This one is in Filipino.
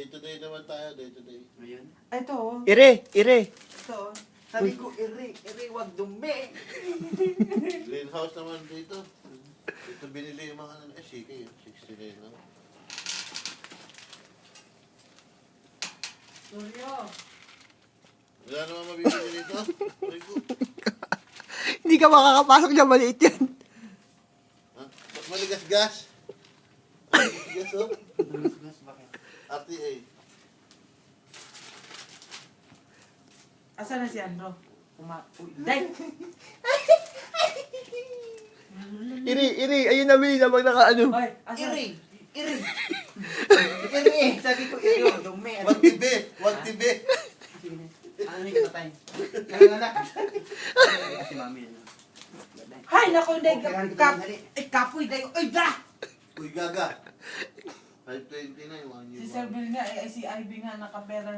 Day to day naman tayo, day to day. Ayun. Ito, oh. Ire. Ito, sabi ko, iri, wag dumi. Greenhouse naman dito. Ito binili yung mga ano, sige, 69 lang. Suryo. Wala naman mabibili dito. Rico. Hindi ka makakapasok dyan, maliit yan. Ha? Ba't maligas-gas? Maligas-gas, oh. Gas, bakit? RTA. Asa na si Andro? Day! Iri. Ayun na, Will, habang naka-ano. Hoy, asa? Iri. Iri, sabi ko, iri, wag dumi. Wag tibi! Wag tibi! Sige na. Ano yung kapatay? Nanganak. Kasi mami, ano. Hay, naku, Day! Okay, halika tayo, dali. Ay, kapoy, Day! Ay, da! Uy, gaga. 529, 1 year. Si Sir Bill nga, si Ivy nga, nakapera